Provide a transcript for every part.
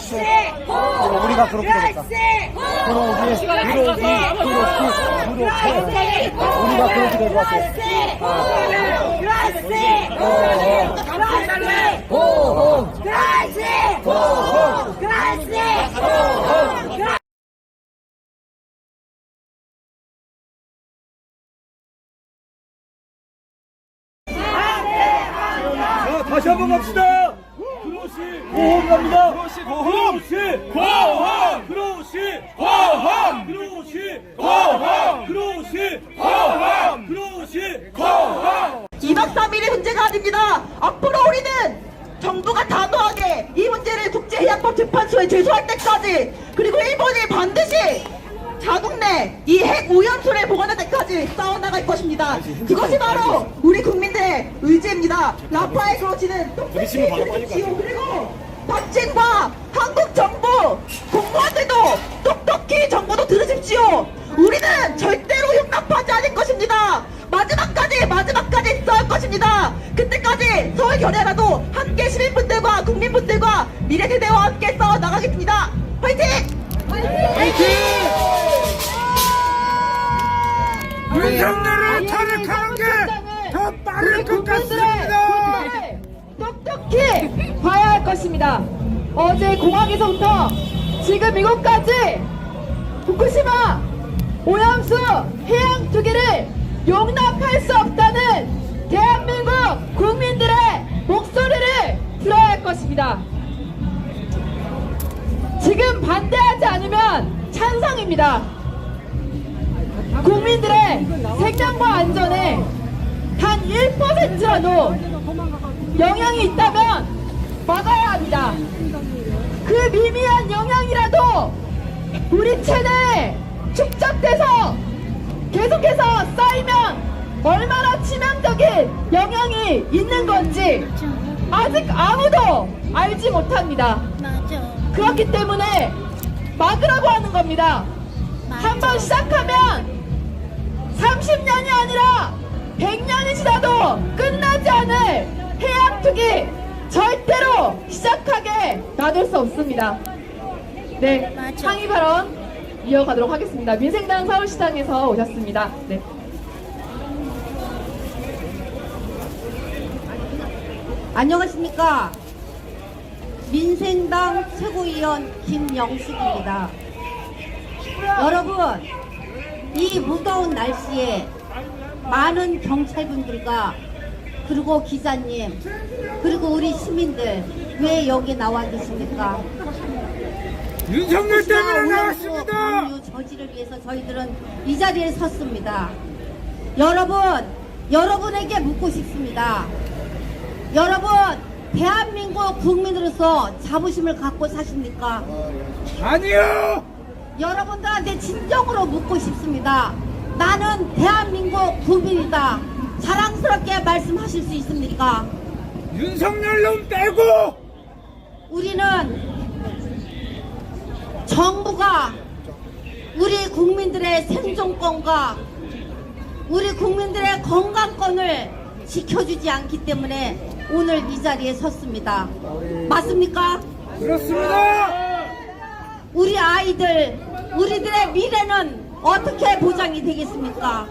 그렇지. 우리가 그렇게 되겠다. 그러기, 우리가 그렇게 될 것 같아. 자, 다시 한번 갑시다. 그로시 고홈 갑니다. 그로시 고홈. 그로시 고홈. 그로시 고홈. 그로시 고홈. 그로시 고홈. 그로시 고홈. 2박 3일의 문제가 아닙니다. 앞으로 우리는 정부가 단호하게 이 문제를 국제해양법 재판소에 제소할 때까지, 그리고 일본이 반드시 자국 내 이 핵 오염수를 보관할 때까지 싸워나갈 것입니다. 그것이 바로 우리 국민들의 의지입니다. 라파엘 그로시는 똑똑히 들으십시오. 그리고 박진과 한국 정부 공무원들도 똑똑히 정부도 들으십시오. 우리는 절대로 용납하지 않을 것입니다. 마지막까지 싸울 것입니다. 그때까지 서울 결의라도 함께 시민분들과 국민분들과 미래세대와 함께 싸워 나가겠습니다. 화이팅! 화이팅! 윤석열을 탄핵하는 게 더 빠를 것 같습니다. 똑똑히 봐야 할 것입니다. 어제 공항에서부터 지금 이곳까지 후쿠시마 오염수 해양 투기를 용납할 수 없다는 대한민국 국민들의 목소리를 들어야 할 것입니다. 지금 반대하지 않으면 찬성입니다. 국민들의 생명과 안전에 단 1%라도 영향이 있다면 막아야 합니다. 그 미미한 영향이라도 우리 체내에 축적돼서 계속해서 쌓이면 얼마나 치명적인 영향이 있는 건지 아직 아무도 알지 못합니다. 그렇기 때문에 막으라고 하는 겁니다. 한번 시작하면 30년이 아니라 100년이 지나도 끝나지 않을 해양 투기 절대로 시작하게 놔둘 수 없습니다. 네, 상의 발언 이어가도록 하겠습니다. 민생당 서울시당에서 오셨습니다. 네. 안녕하십니까. 민생당 최고위원 김영숙입니다. 여러분, 이 무더운 날씨에 많은 경찰분들과 그리고 기자님 그리고 우리 시민들 왜 여기 나와 계십니까? 윤석열 때문에 나왔습니다. 공유 저지를 위해서 저희들은 이 자리에 섰습니다. 여러분에게 묻고 싶습니다. 여러분, 대한민국 국민으로서 자부심을 갖고 사십니까? 아니요. 여러분들한테 진정으로 묻고 싶습니다. 나는 대한민국 국민이다. 자랑스럽게 말씀하실 수 있습니까? 윤석열 놈 빼고 우리는 정부가 우리 국민들의 생존권과 우리 국민들의 건강권을 지켜주지 않기 때문에 오늘 이 자리에 섰습니다. 맞습니까? 그렇습니다. 우리 아이들, 우리들의 미래는 어떻게 보장이 되겠습니까?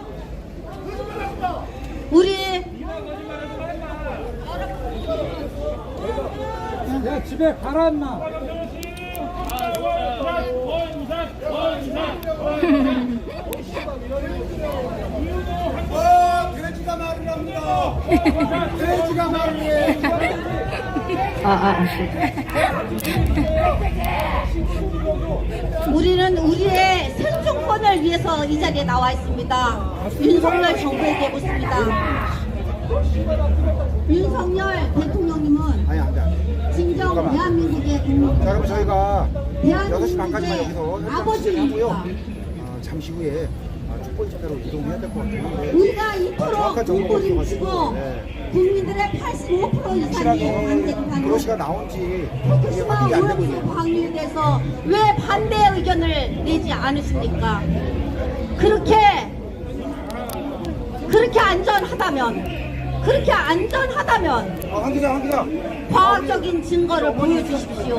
야, 집에 가라 인마. 돼지가 말을 합니다. 돼지가 말을 해. 우리는 우리의 생존권을 위해서 이 자리에 나와 있습니다. 윤석열 정부에게 묻습니다. 윤석열 대통령님은 진정 대한민국의 국민, 자, 그럼 저희가 6시 반까지만 대한민국의 여기서 아버지입니다. 잠시 후에 축구 집회로 이동해야 될 것 같은데 우리가 2% 국고를 주고 네. 국민들의 85% 이상이 반대를 하는 그로시가 나온지 이게 후쿠시마 확인이 안 되고 오염수 있네요. 방류에 대해서 왜 반대 의견을 내지 않으십니까? 그렇게 안전하다면 한 기자 과학적인 증거를 보여주십시오.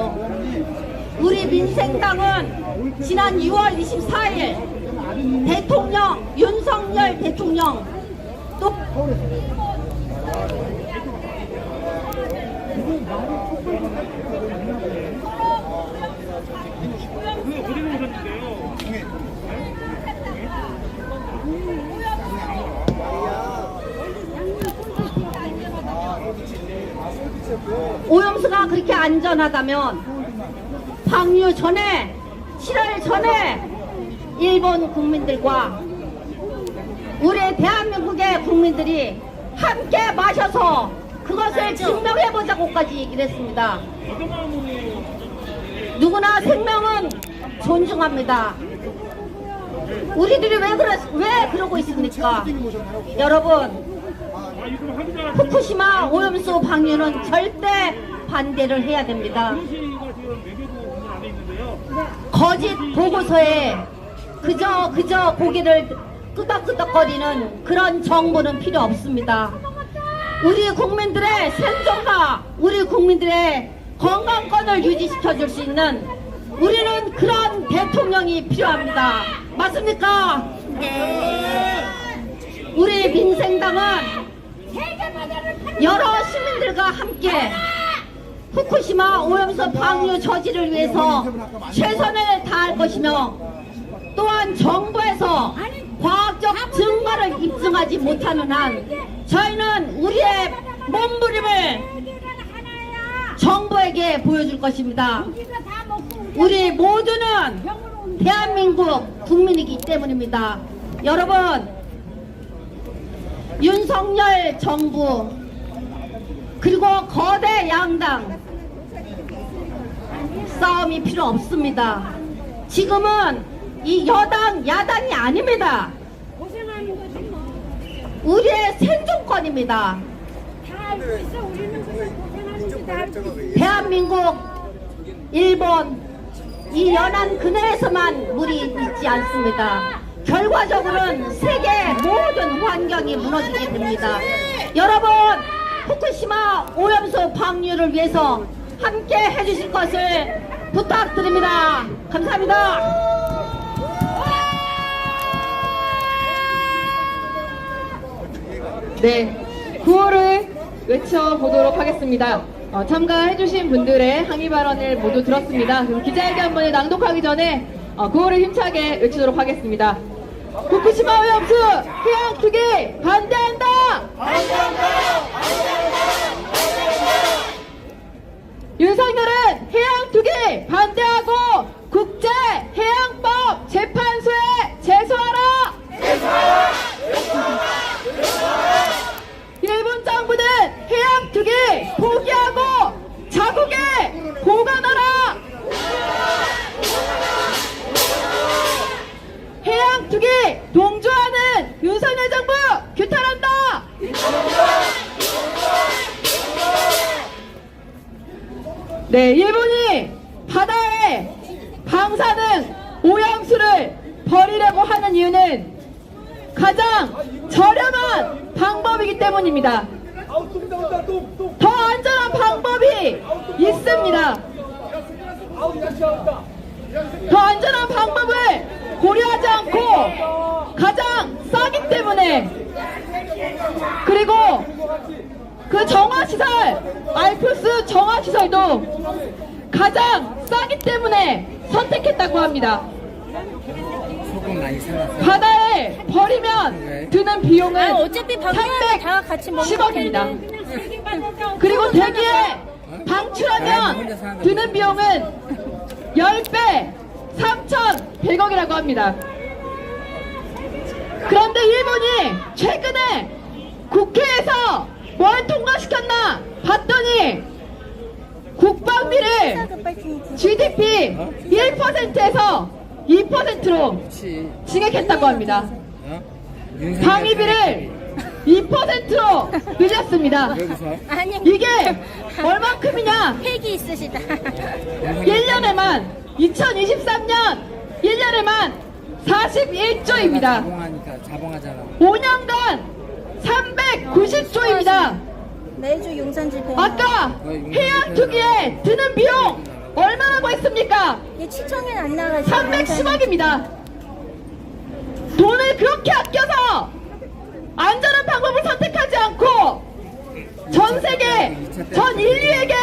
우리 민생당은 지난 6월 24일 대통령 윤석열 대통령 또 오염수가 그렇게 안전하다면 방류 전에 7월 전에 일본 국민들과 우리 대한민국의 국민들이 함께 마셔서 그것을 증명해보자고까지 얘기를 했습니다. 누구나 생명은 존중합니다. 우리들이 왜 그러고 있습니까? 여러분, 후쿠시마 오염수 방류는 절대 반대를 해야 됩니다. 거짓 보고서에 그저 고개를 끄덕끄덕거리는 그런 정보는 필요 없습니다. 우리 국민들의 생존과 우리 국민들의 건강권을 유지시켜 줄 수 있는 우리는 그런 대통령이 필요합니다. 맞습니까? 네. 우리 민생당은 여러 시민들과 함께 후쿠시마 오염수 방류 저지를 위해서 최선을 다할 것이며 또한 정부에서 과학적 증거를 입증하지 못하는 한 저희는 우리의 몸부림을 정부에게 보여줄 것입니다. 우리 모두는 대한민국 국민이기 때문입니다. 여러분, 윤석열 정부 그리고 거대 양당 싸움이 필요 없습니다. 지금은 이 여당 야당이 아닙니다. 우리의 생존권입니다. 대한민국, 일본 이 연안 근해에서만 물이 있지 않습니다. 결과적으로는 세계 모든 환경이 무너지게 됩니다. 여러분, 후쿠시마 오염수 방류를 위해서 함께 해주실 것을 부탁드립니다. 감사합니다. 네, 구호를 외쳐보도록 하겠습니다. 참가해주신 분들의 항의 발언을 모두 들었습니다. 그럼 기자회견문을 낭독하기 전에 구호를 힘차게 외치도록 하겠습니다. 후쿠시마 오염수 해양 투기 반대한다! 윤석열은 해양 투기 반대하고 국제 해양법 재판소에 제소하라! 일본 정부는 해양 투기 포기하고 자국에 보관하라! 해양 투기 동조하는 윤석열 정부 규탄한다! 네, 일본이 바다에 방사능 오염수를 버리려고 하는 이유는 가장 저렴한 방법이기 때문입니다. 더 안전한 방법이 있습니다. 더 안전한 방법을 고려하지 않고 가장 싸기 때문에, 그리고 그 정화시설, 알프스 정화시설도 가장 싸기 때문에 선택했다고 합니다. 바다에 버리면 드는 비용은 어차피 방사능 다 같이 먹는 310억입니다. 그리고 대기에 방출하면 드는 비용은 10배 3,100억이라고 합니다. 그런데 일본이 최근에 국회에서 뭘 통과시켰나 봤더니 국방비를 GDP 1%에서 2%로 증액했다고 합니다. 방위비를 2%로 늘렸습니다. 아니, 이게 얼만큼이냐? 팩이 있으시다. 1년에만 2023년 1년에만 41조입니다. 5년간 390조입니다. 매주 용산지 배. 아까 해양 투기에 드는 비용 얼마라고 했습니까? 7천엔 안 나가죠. 310억입니다. 돈을 그렇게 아껴서 안전한 방법을 선택하지 않고 전 세계, 전 인류에게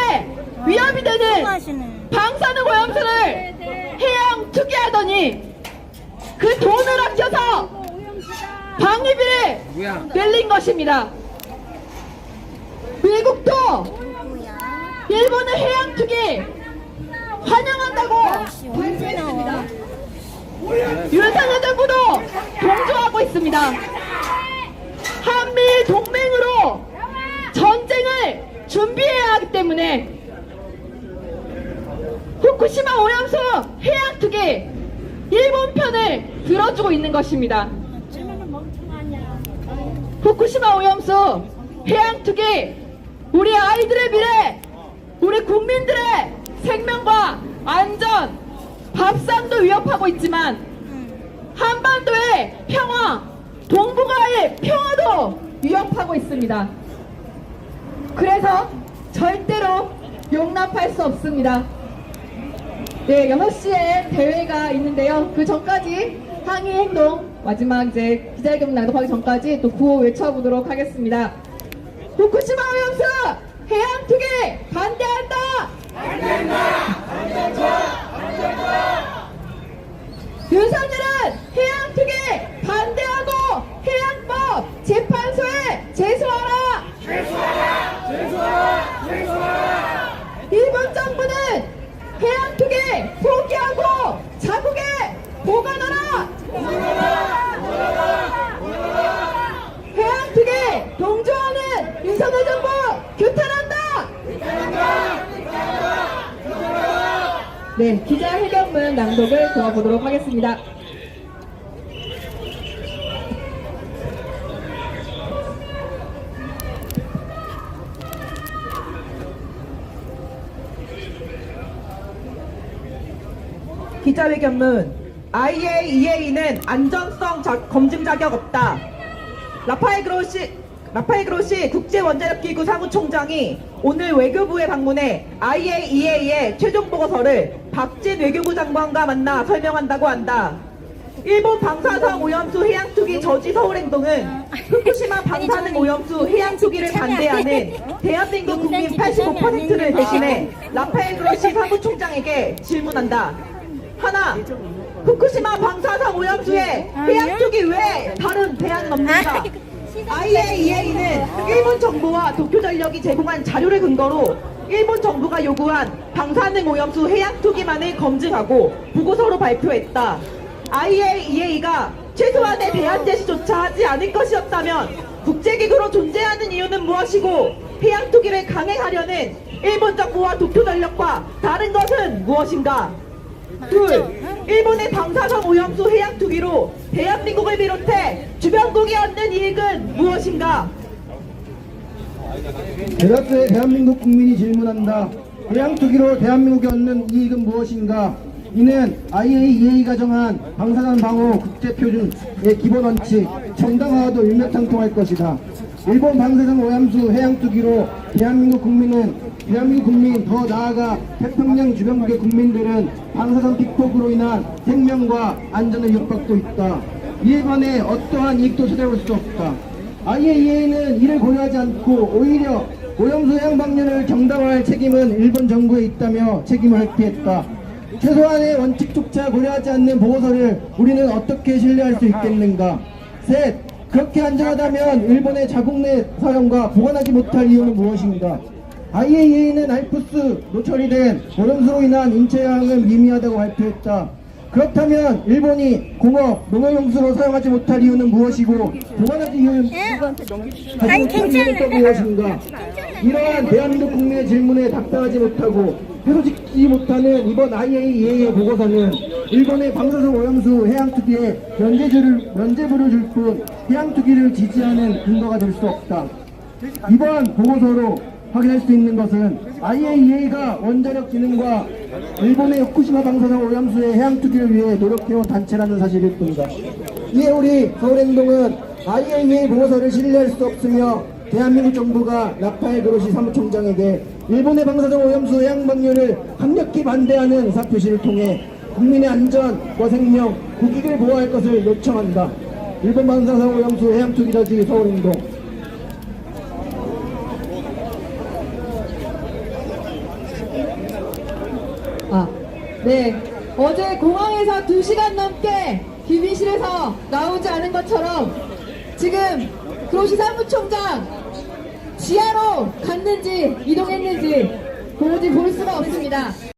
위협이 되는 하시는. 방사능 오염수를 해양 투기하더니 그 돈을 아껴서 방위비를 늘린 것입니다. 미국도 일본의 해양 투기 환영한다고 언제 나와? 윤석열 정부도 동조하고 있습니다. 한미일 동맹으로 전쟁을 준비해야 하기 때문에 후쿠시마 오염수 해양 투기 일본 편을 들어주고 있는 것입니다. 후쿠시마 오염수 해양 투기 우리 아이들의 미래, 우리 국민들의 생명과 안전, 밥상도 위협하고 있지만 한반도의 평화, 동북아의 평화도 위협하고 있습니다. 그래서 절대로 용납할 수 없습니다. 네, 6시에 대회가 있는데요. 그 전까지 항의 행동, 마지막 이제 기자회견 낭독하기 전까지 또 구호 외쳐보도록 하겠습니다. 후쿠시마 오염수 해양 투기 반대한다! 윤석열은 해양 투기 반대하고 해양법 재판소에 제소하라! 일본 정부는 해양 투기 포기하고 자국에 보관하라! 해양 투기 동조하는 윤석열 정부 규탄한다! 네, 기자회견문 낭독을 들어보도록 하겠습니다. 기자회견문 IAEA는 안전성 검증 자격 없다. 라파엘 그로시 국제원자력기구 사무총장이 오늘 외교부에 방문해 IAEA의 최종 보고서를 박진 외교부 장관과 만나 설명한다고 한다. 일본 방사성 오염수 해양 투기 저지 서울행동은 후쿠시마 방사능 오염수 해양 투기를 반대하는 대한민국 국민 85%를 대신해 라파엘 그로시 사무총장에게 질문한다. 하나, 후쿠시마 방사성 오염수의 해양 투기 외에 다른 대안은 없는가? IAEA는 일본 정부와 도쿄전력이 제공한 자료를 근거로 일본 정부가 요구한 방사능 오염수 해양 투기만을 검증하고 보고서로 발표했다. IAEA가 최소한의 대안 제시조차 하지 않을 것이었다면 국제기구로 존재하는 이유는 무엇이고 해양 투기를 강행하려는 일본 정부와 도쿄전력과 다른 것은 무엇인가? 둘, 일본의 방사성 오염수 해양 투기로 대한민국을 비롯해 주변국이 얻는 이익은 무엇인가? 대다수의 대한민국 국민이 질문한다. 해양 투기로 대한민국이 얻는 이익은 무엇인가? 이는 IAEA가 정한 방사능 방호 국제표준의 기본 원칙 정당화와도 일맥상통할 것이다. 일본 방사능 오염수 해양 투기로 대한민국 국민 더 나아가 태평양 주변국의 국민들은 방사선 픽폭으로 인한 생명과 안전을 위협받고 있다. 이에 관해 어떠한 이익도 찾아볼 수 없다. IAEA는 이를 고려하지 않고 오히려 오염수 해양 방류를 정당화할 책임은 일본 정부에 있다며 책임을 회피했다. 최소한의 원칙조차 고려하지 않는 보고서를 우리는 어떻게 신뢰할 수 있겠는가? 셋, 그렇게 안전하다면 일본의 자국 내 사용과 보관하지 못할 이유는 무엇인가? IAEA는 알프스 노출이 된 오염수로 인한 인체 영향은 미미하다고 발표했다. 그렇다면 일본이 공업, 농업용수로 사용하지 못할 이유는 무엇이고 보관하지 이유는 아니, 또 무엇인가? 이러한 대한민국 국민의 질문에 답변하지 못하고 해소짓지 못하는 이번 IAEA의 보고서는 일본의 방사성 오염수 해양 투기에 면죄부를 줄 뿐 해양 투기를 지지하는 근거가 될 수 없다. 이번 보고서로 확인할 수 있는 것은 IAEA가 원자력 진흥과 일본의 후쿠시마 방사능 오염수의 해양 투기를 위해 노력해온 단체라는 사실일 뿐이다. 이에 우리 서울행동은 IAEA 보고서를 신뢰할 수 없으며 대한민국 정부가 라파엘 그로시 사무총장에게 일본의 방사성 오염수 해양 방류를 강력히 반대하는 의사표시를 통해 국민의 안전과 생명, 국익을 보호할 것을 요청한다. 일본 방사성 오염수 해양 투기 저지 서울행동. 네. 어제 공항에서 2시간 넘게 귀빈실에서 나오지 않은 것처럼 지금 그로시 사무총장 지하로 갔는지 이동했는지 도무지 볼 수가 없습니다.